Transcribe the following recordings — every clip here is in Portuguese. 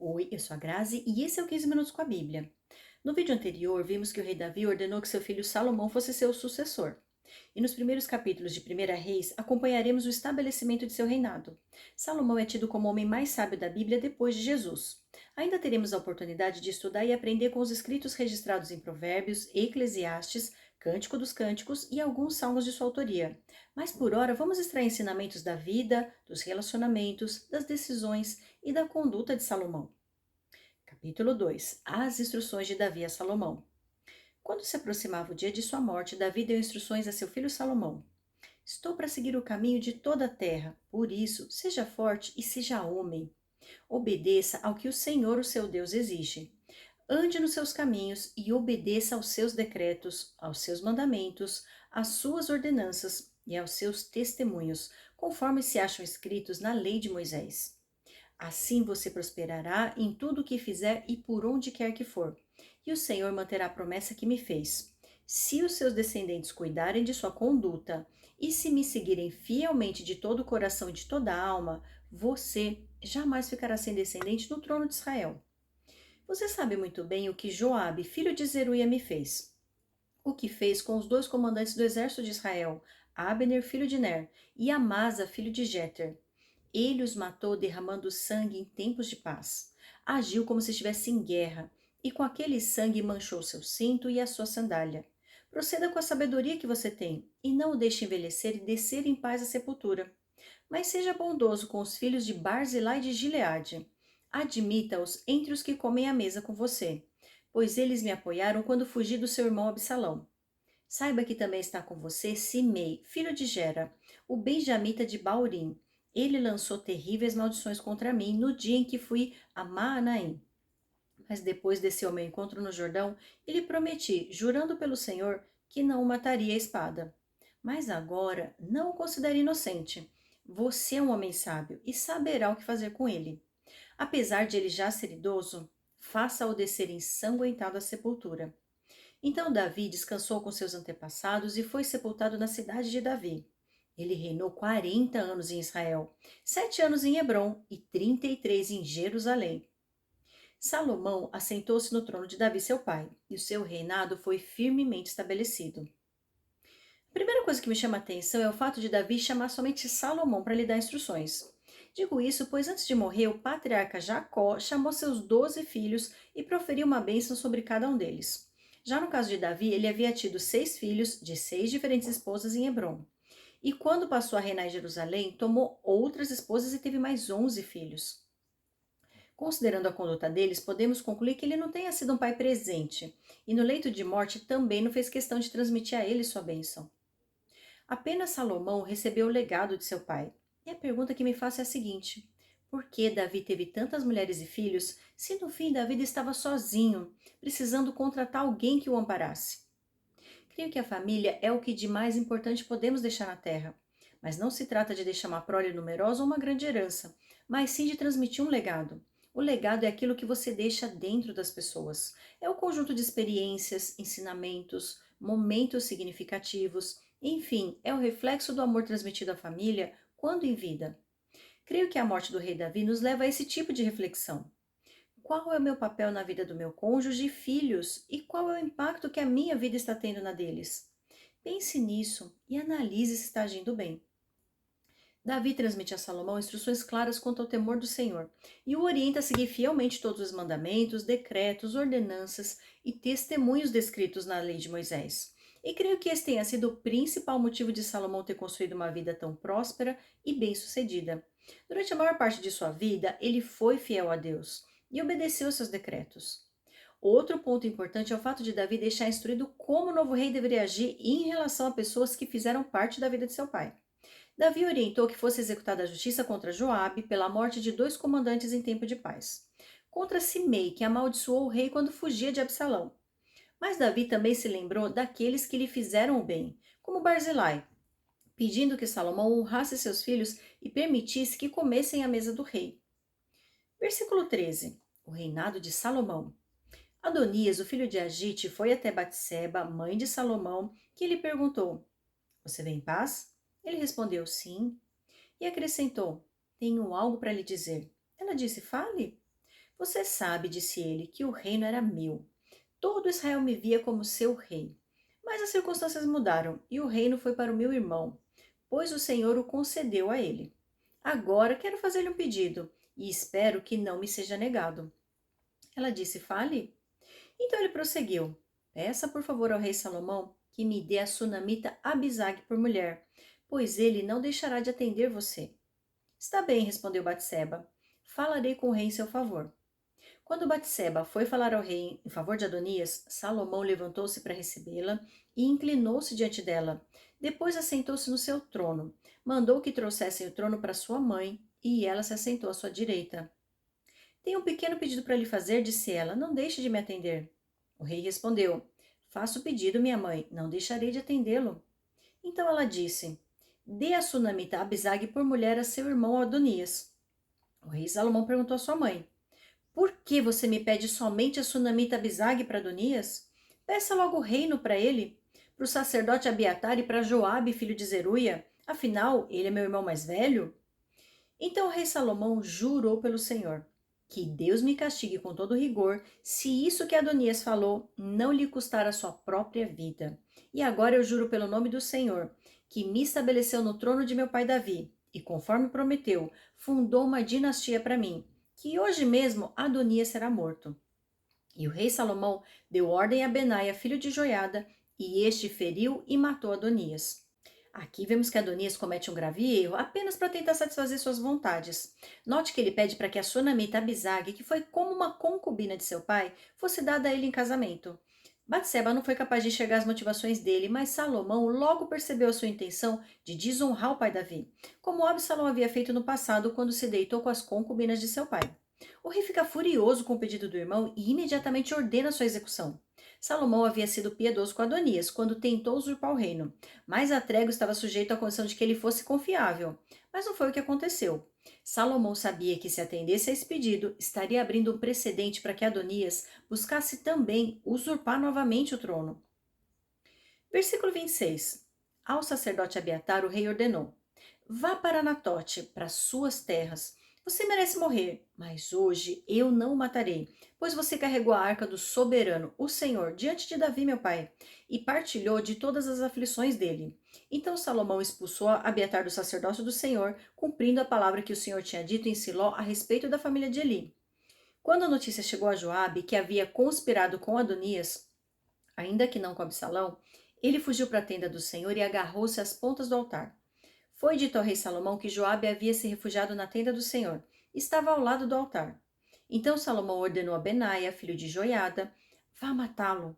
Oi, eu sou a Grazi e esse é o 15 Minutos com a Bíblia. No vídeo anterior, vimos que o rei Davi ordenou que seu filho Salomão fosse seu sucessor. E nos primeiros capítulos de Primeira Reis, acompanharemos o estabelecimento de seu reinado. Salomão é tido como o homem mais sábio da Bíblia depois de Jesus. Ainda teremos a oportunidade de estudar e aprender com os escritos registrados em Provérbios, Eclesiastes, Cântico dos Cânticos e alguns salmos de sua autoria. Mas por hora, vamos extrair ensinamentos da vida, dos relacionamentos, das decisões e da conduta de Salomão. Capítulo 2. As instruções de Davi a Salomão. Quando se aproximava o dia de sua morte, Davi deu instruções a seu filho Salomão. Estou para seguir o caminho de toda a terra, por isso, seja forte e seja homem. Obedeça ao que o Senhor, o seu Deus, exige. Ande nos seus caminhos e obedeça aos seus decretos, aos seus mandamentos, às suas ordenanças e aos seus testemunhos, conforme se acham escritos na lei de Moisés. Assim você prosperará em tudo o que fizer e por onde quer que for. E o Senhor manterá a promessa que me fez. Se os seus descendentes cuidarem de sua conduta e se me seguirem fielmente de todo o coração e de toda a alma, você jamais ficará sem descendente no trono de Israel. Você sabe muito bem o que Joabe, filho de Zeruia, me fez. O que fez com os dois comandantes do exército de Israel, Abner, filho de Ner, e Amasa, filho de Jeter. Ele os matou derramando sangue em tempos de paz. Agiu como se estivesse em guerra, e com aquele sangue manchou seu cinto e a sua sandália. Proceda com a sabedoria que você tem, e não o deixe envelhecer e descer em paz à sepultura. Mas seja bondoso com os filhos de Barzilai de Gileade. Admita-os entre os que comem à mesa com você, pois eles me apoiaram quando fugi do seu irmão Absalão. Saiba que também está com você Simei, filho de Gera, o benjamita de Baurim. Ele lançou terríveis maldições contra mim no dia em que fui a Maanaim. Mas depois desse ao meu encontro no Jordão, e lhe prometi, jurando pelo Senhor, que não o mataria à espada. Mas agora não o considere inocente. Você é um homem sábio e saberá o que fazer com ele. Apesar de ele já ser idoso, faça-o descer ensanguentado à sepultura. Então Davi descansou com seus antepassados e foi sepultado na cidade de Davi. Ele reinou 40 anos em Israel, 7 anos em Hebrom e 33 em Jerusalém. Salomão assentou-se no trono de Davi, seu pai, e o seu reinado foi firmemente estabelecido. A primeira coisa que me chama a atenção é o fato de Davi chamar somente Salomão para lhe dar instruções. Digo isso pois antes de morrer, o patriarca Jacó chamou seus 12 filhos e proferiu uma bênção sobre cada um deles. Já no caso de Davi, ele havia tido 6 filhos de 6 diferentes esposas em Hebrom. E quando passou a reinar em Jerusalém, tomou outras esposas e teve mais 11 filhos. Considerando a conduta deles, podemos concluir que ele não tenha sido um pai presente, e no leito de morte também não fez questão de transmitir a ele sua bênção. Apenas Salomão recebeu o legado de seu pai. E a pergunta que me faço é a seguinte: por que Davi teve tantas mulheres e filhos, se no fim da vida estava sozinho, precisando contratar alguém que o amparasse? Creio que a família é o que de mais importante podemos deixar na terra. Mas não se trata de deixar uma prole numerosa ou uma grande herança, mas sim de transmitir um legado. O legado é aquilo que você deixa dentro das pessoas. É o conjunto de experiências, ensinamentos, momentos significativos, enfim, é o reflexo do amor transmitido à família quando em vida. Creio que a morte do rei Davi nos leva a esse tipo de reflexão. Qual é o meu papel na vida do meu cônjuge e filhos? E qual é o impacto que a minha vida está tendo na deles? Pense nisso e analise se está agindo bem. Davi transmite a Salomão instruções claras quanto ao temor do Senhor e o orienta a seguir fielmente todos os mandamentos, decretos, ordenanças e testemunhos descritos na lei de Moisés. E creio que esse tenha sido o principal motivo de Salomão ter construído uma vida tão próspera e bem-sucedida. Durante a maior parte de sua vida, ele foi fiel a Deus e obedeceu aos seus decretos. Outro ponto importante é o fato de Davi deixar instruído como o novo rei deveria agir em relação a pessoas que fizeram parte da vida de seu pai. Davi orientou que fosse executada a justiça contra Joabe pela morte de 2 comandantes em tempo de paz. Contra Simei, que amaldiçoou o rei quando fugia de Absalão. Mas Davi também se lembrou daqueles que lhe fizeram o bem, como Barzilai, pedindo que Salomão honrasse seus filhos e permitisse que comessem à mesa do rei. Versículo 13. O reinado de Salomão. Adonias, o filho de Agite, foi até Batseba, mãe de Salomão, que lhe perguntou: Você vem em paz? Ele respondeu: Sim. E acrescentou: Tenho algo para lhe dizer. Ela disse: Fale. Você sabe, disse ele, que o reino era meu. Todo Israel me via como seu rei. Mas as circunstâncias mudaram e o reino foi para o meu irmão, pois o Senhor o concedeu a ele. Agora quero fazer-lhe um pedido e espero que não me seja negado. Ela disse: Fale. Então ele prosseguiu: Peça por favor ao rei Salomão que me dê a sunamita Abisag por mulher, pois ele não deixará de atender você. Está bem, respondeu Batseba. Falarei com o rei em seu favor. Quando Batseba foi falar ao rei em favor de Adonias, Salomão levantou-se para recebê-la e inclinou-se diante dela. Depois assentou-se no seu trono. Mandou que trouxessem o trono para sua mãe e ela se assentou à sua direita. Tenho um pequeno pedido para lhe fazer, disse ela. Não deixe de me atender. O rei respondeu: Faça o pedido, minha mãe. Não deixarei de atendê-lo. Então ela disse: Dê a sunamita Abisag por mulher a seu irmão Adonias. O rei Salomão perguntou à sua mãe: Por que você me pede somente a sunamita Abisag para Adonias? Peça logo o reino para ele, para o sacerdote Abiatar e para Joabe, filho de Zeruia. Afinal, ele é meu irmão mais velho. Então o rei Salomão jurou pelo Senhor: Que Deus me castigue com todo rigor, se isso que Adonias falou não lhe custar a sua própria vida. E agora eu juro pelo nome do Senhor, que me estabeleceu no trono de meu pai Davi, e conforme prometeu, fundou uma dinastia para mim, que hoje mesmo Adonias será morto. E o rei Salomão deu ordem a Benaia, filho de Joiada, e este feriu e matou Adonias. Aqui vemos que Adonias comete um grave erro apenas para tentar satisfazer suas vontades. Note que ele pede para que a sunamita Abisag, que foi como uma concubina de seu pai, fosse dada a ele em casamento. Batseba não foi capaz de enxergar as motivações dele, mas Salomão logo percebeu a sua intenção de desonrar o pai Davi, como Absalão havia feito no passado quando se deitou com as concubinas de seu pai. O rei fica furioso com o pedido do irmão e imediatamente ordena sua execução. Salomão havia sido piedoso com Adonias quando tentou usurpar o reino, mas a trégua estava sujeita à condição de que ele fosse confiável. Mas não foi o que aconteceu. Salomão sabia que se atendesse a esse pedido, estaria abrindo um precedente para que Adonias buscasse também usurpar novamente o trono. Versículo 26. Ao sacerdote Abiatar, o rei ordenou: Vá para Anatote, para suas terras. Você merece morrer, mas hoje eu não o matarei, pois você carregou a arca do soberano, o Senhor, diante de Davi, meu pai, e partilhou de todas as aflições dele. Então Salomão expulsou Abiatar do sacerdócio do Senhor, cumprindo a palavra que o Senhor tinha dito em Siló a respeito da família de Eli. Quando a notícia chegou a Joabe, que havia conspirado com Adonias, ainda que não com Absalão, ele fugiu para a tenda do Senhor e agarrou-se às pontas do altar. Foi dito ao rei Salomão que Joabe havia se refugiado na tenda do Senhor. Estava ao lado do altar. Então Salomão ordenou a Benaia, filho de Joiada: Vá matá-lo.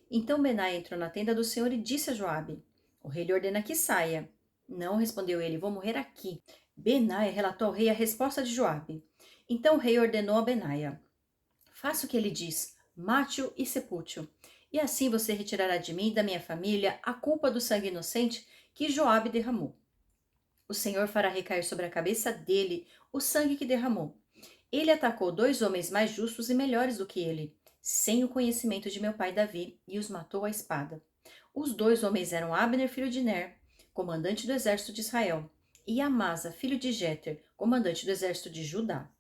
Então Benaia entrou na tenda do Senhor e disse a Joabe: O rei lhe ordena que saia. Não, respondeu ele, vou morrer aqui. Benaia relatou ao rei a resposta de Joabe. Então o rei ordenou a Benaia: Faça o que ele diz, mate-o e sepulte-o. E assim você retirará de mim e da minha família a culpa do sangue inocente que Joabe derramou. O Senhor fará recair sobre a cabeça dele o sangue que derramou. Ele atacou dois homens mais justos e melhores do que ele, sem o conhecimento de meu pai Davi, e os matou à espada. Os dois homens eram Abner, filho de Ner, comandante do exército de Israel, e Amasa, filho de Jeter, comandante do exército de Judá.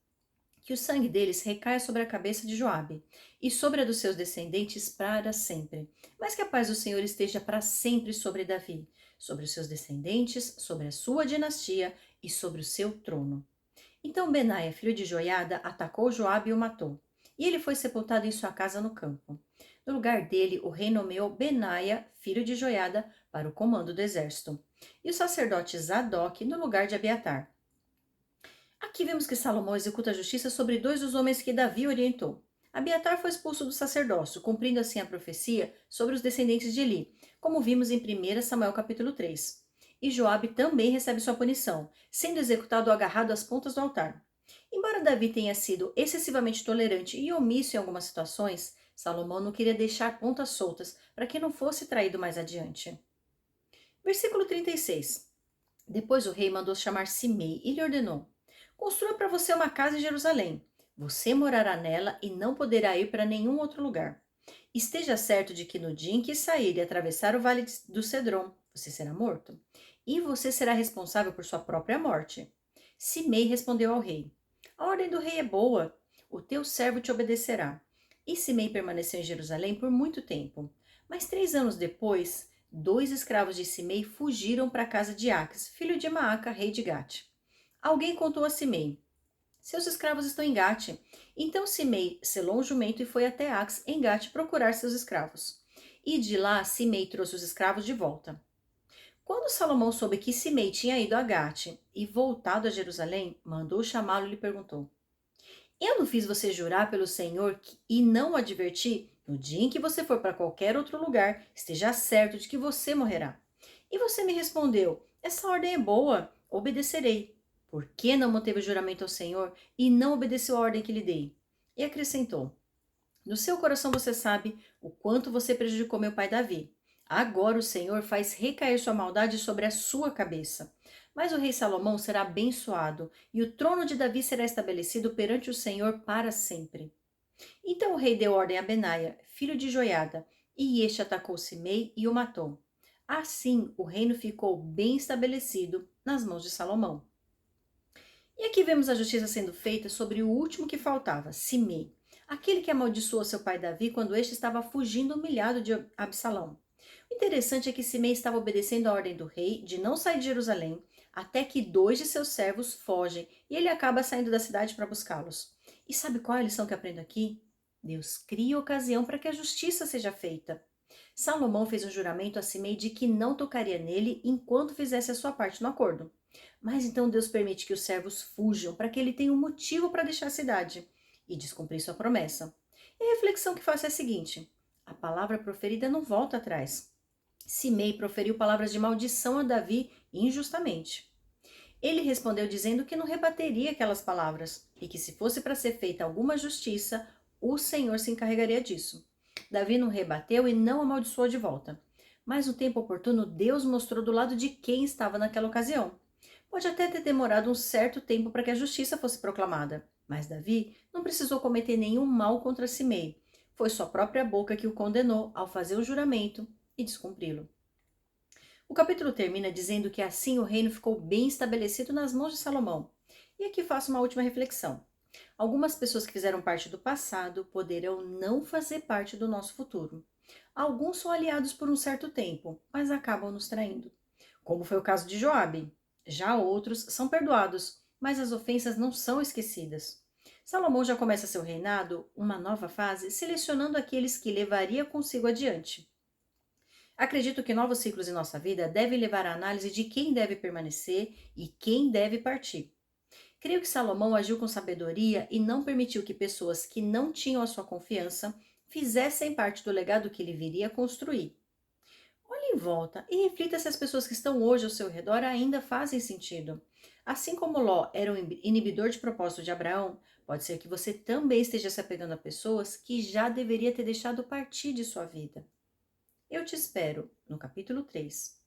Que o sangue deles recaia sobre a cabeça de Joabe e sobre a dos seus descendentes para sempre. Mas que a paz do Senhor esteja para sempre sobre Davi, sobre os seus descendentes, sobre a sua dinastia e sobre o seu trono. Então Benaia, filho de Joiada, atacou Joabe e o matou. E ele foi sepultado em sua casa no campo. No lugar dele, o rei nomeou Benaia, filho de Joiada, para o comando do exército. E o sacerdote Zadok no lugar de Abiatar. Aqui vemos que Salomão executa a justiça sobre dois dos homens que Davi orientou. Abiatar foi expulso do sacerdócio, cumprindo assim a profecia sobre os descendentes de Eli, como vimos em 1 Samuel capítulo 3. E Joabe também recebe sua punição, sendo executado agarrado às pontas do altar. Embora Davi tenha sido excessivamente tolerante e omisso em algumas situações, Salomão não queria deixar pontas soltas para que não fosse traído mais adiante. Versículo 36. Depois o rei mandou chamar Simei e lhe ordenou: Construa para você uma casa em Jerusalém. Você morará nela e não poderá ir para nenhum outro lugar. Esteja certo de que no dia em que sair e atravessar o vale do Cedron, você será morto. E você será responsável por sua própria morte. Simei respondeu ao rei: A ordem do rei é boa. o teu servo te obedecerá. E Simei permaneceu em Jerusalém por muito tempo. Mas 3 anos depois, 2 escravos de Simei fugiram para a casa de Aques, filho de Maaca, rei de Gate. Alguém contou a Simei: seus escravos estão em Gate. Então Simei selou um jumento e foi até Aques em Gate procurar seus escravos. E de lá Simei trouxe os escravos de volta. Quando Salomão soube que Simei tinha ido a Gate e voltado a Jerusalém, mandou chamá-lo e lhe perguntou: eu não fiz você jurar pelo Senhor e não o adverti? No dia em que você for para qualquer outro lugar, esteja certo de que você morrerá. E você me respondeu: essa ordem é boa, obedecerei. Por que não manteve o juramento ao Senhor e não obedeceu a ordem que lhe dei? E acrescentou: no seu coração você sabe o quanto você prejudicou meu pai Davi. Agora o Senhor faz recair sua maldade sobre a sua cabeça. Mas o rei Salomão será abençoado, e o trono de Davi será estabelecido perante o Senhor para sempre. Então o rei deu ordem a Benaia, filho de Joiada, e este atacou Simei e o matou. Assim o reino ficou bem estabelecido nas mãos de Salomão. E aqui vemos a justiça sendo feita sobre o último que faltava, Simei, aquele que amaldiçoou seu pai Davi quando este estava fugindo humilhado de Absalão. O interessante é que Simei estava obedecendo a ordem do rei de não sair de Jerusalém, até que 2 de seus servos fogem e ele acaba saindo da cidade para buscá-los. E sabe qual é a lição que aprendo aqui? Deus cria ocasião para que a justiça seja feita. Salomão fez um juramento a Simei de que não tocaria nele enquanto fizesse a sua parte no acordo. Mas então Deus permite que os servos fujam para que ele tenha um motivo para deixar a cidade e descumprir sua promessa. E a reflexão que faço é a seguinte: a palavra proferida não volta atrás. Simei proferiu palavras de maldição a Davi injustamente. Ele respondeu dizendo que não rebateria aquelas palavras e que se fosse para ser feita alguma justiça, o Senhor se encarregaria disso. Davi não rebateu e não amaldiçoou de volta. Mas no tempo oportuno, Deus mostrou do lado de quem estava naquela ocasião. Pode até ter demorado um certo tempo para que a justiça fosse proclamada, mas Davi não precisou cometer nenhum mal contra Simei. Foi sua própria boca que o condenou ao fazer o juramento e descumpri-lo. O capítulo termina dizendo que assim o reino ficou bem estabelecido nas mãos de Salomão. E aqui faço uma última reflexão. Algumas pessoas que fizeram parte do passado poderão não fazer parte do nosso futuro. Alguns são aliados por um certo tempo, mas acabam nos traindo, como foi o caso de Joabe. Já outros são perdoados, mas as ofensas não são esquecidas. Salomão já começa seu reinado, uma nova fase, selecionando aqueles que levaria consigo adiante. Acredito que novos ciclos em nossa vida devem levar à análise de quem deve permanecer e quem deve partir. Creio que Salomão agiu com sabedoria e não permitiu que pessoas que não tinham a sua confiança fizessem parte do legado que ele viria a construir. Olhe em volta e reflita se as pessoas que estão hoje ao seu redor ainda fazem sentido. Assim como Ló era um inibidor de propósito de Abraão, pode ser que você também esteja se apegando a pessoas que já deveria ter deixado partir de sua vida. Eu te espero no capítulo 3.